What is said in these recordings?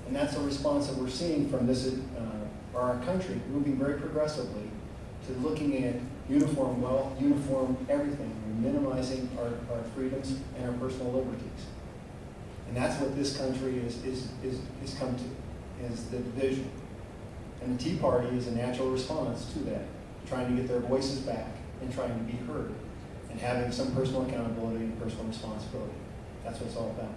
And that's a response that we're seeing from this, our country, moving very progressively to looking at uniform wealth, uniform everything, and minimizing our freedoms and our personal liberties. And that's what this country is come to, is the division. And the Tea Party is a natural response to that, trying to get their voices back and trying to be heard, and having some personal accountability and personal responsibility. That's what it's all about.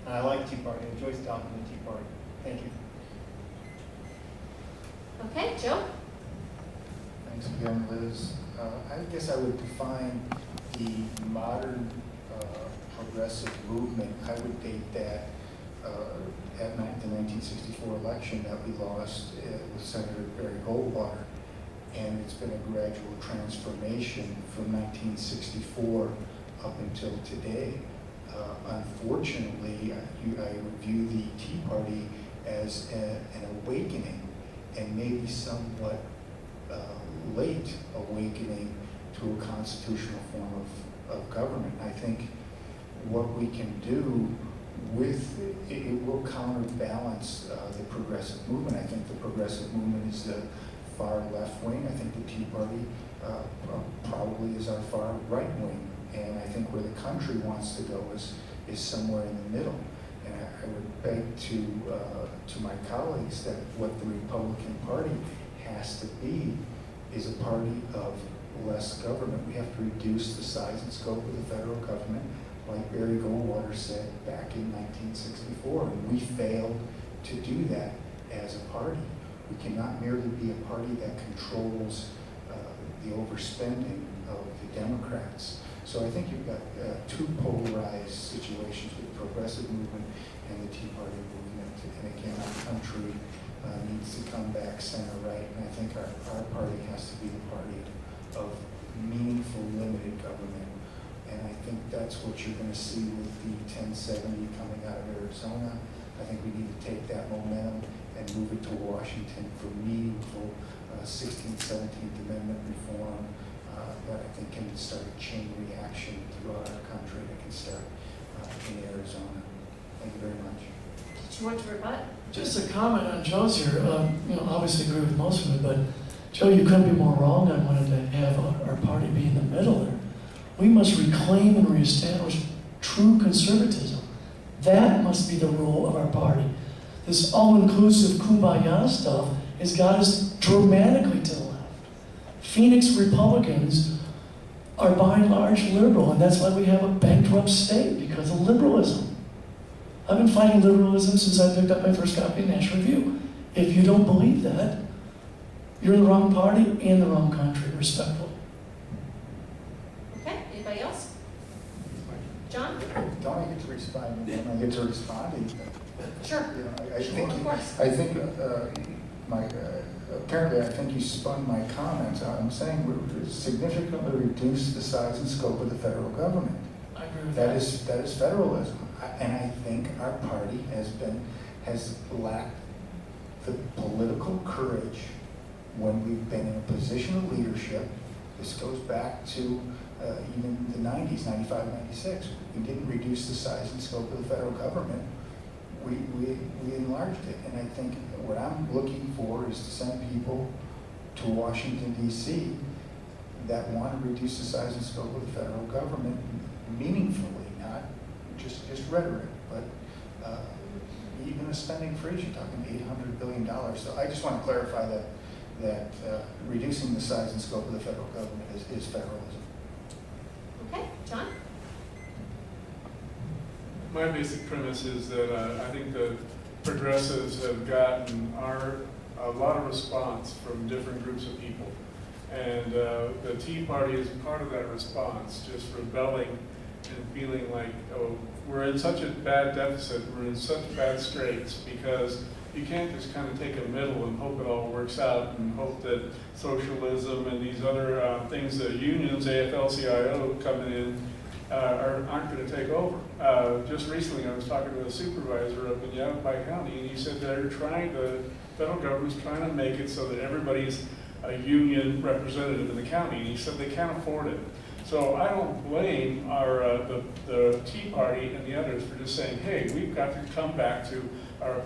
And I like the Tea Party. I enjoy talking to the Tea Party. Thank you. Okay, Joe? Thanks again, Liz. I guess I would define the modern progressive movement. I would date that at the 1964 election that we lost with Senator Barry Goldwater. And it's been a gradual transformation from 1964 up until today. Unfortunately, I would view the Tea Party as an awakening, and maybe somewhat late awakening to a constitutional form of government. I think what we can do with it will counterbalance the progressive movement. I think the progressive movement is the far left wing. I think the Tea Party probably is our far right wing. And I think where the country wants to go is somewhere in the middle. And I would beg to my colleagues that what the Republican Party has to be is a party of less government. We have to reduce the size and scope of the federal government, like Barry Goldwater said back in 1964, and we failed to do that as a party. We cannot merely be a party that controls the overspending of the Democrats. So I think you've got two polarized situations with the progressive movement and the Tea Party movement. And again, our country needs to come back center-right, and I think our party has to be the party of meaningful, limited government. And I think that's what you're going to see with the 1070 coming out of Arizona. I think we need to take that momentum and move it to Washington for meaningful 16th, 17th Amendment reform that I think can start a chain reaction throughout our country that can start in Arizona. Thank you very much. Did you want to rebut? Just a comment on Joe's here. Obviously agree with most of it, but Joe, you couldn't be more wrong. I wanted to have our party be in the middle there. We must reclaim and reestablish true conservatism. That must be the role of our party. This all-inclusive kumbaya stuff has got us dramatically to the left. Phoenix Republicans are by and large liberal, and that's why we have a bankrupt state, because of liberalism. I've been fighting liberalism since I picked up my first copy of National Review. If you don't believe that, you're in the wrong party and the wrong country, respectfully. Okay, anybody else? John? Don't I get to respond? Don't I get to respond? Sure. You know, Of course. I think apparently I think you spun my comments out. I'm saying we significantly reduce the size and scope of the federal government. I agree with That is federalism. And I think our party has lacked the political courage when we've been in a position of leadership. This goes back to even the 90s, 95, 96. We didn't reduce the size and scope of the federal government. We enlarged it. And I think what I'm looking for is to send people to Washington, D.C. that want to reduce the size and scope of the federal government meaningfully, not just rhetoric, but even a spending freeze. You're talking $800 billion. So I just want to clarify that reducing the size and scope of the federal government is federalism. Okay, John? My basic premise is that I think the progressives have gotten a lot of response from different groups of people. And the Tea Party is part of that response, just rebelling and feeling like, oh, we're in such a bad deficit, we're in such bad straits, because you can't just kind of take a middle and hope it all works out and hope that socialism and these other things that unions, AFL-CIO coming in, aren't going to take over. Just recently I was talking to a supervisor up in Yavapai County, and he said the federal government's trying to make it so that everybody's a union representative in the county, and he said they can't afford it. So I don't blame the Tea Party and the others for just saying, hey, we've got to come back to our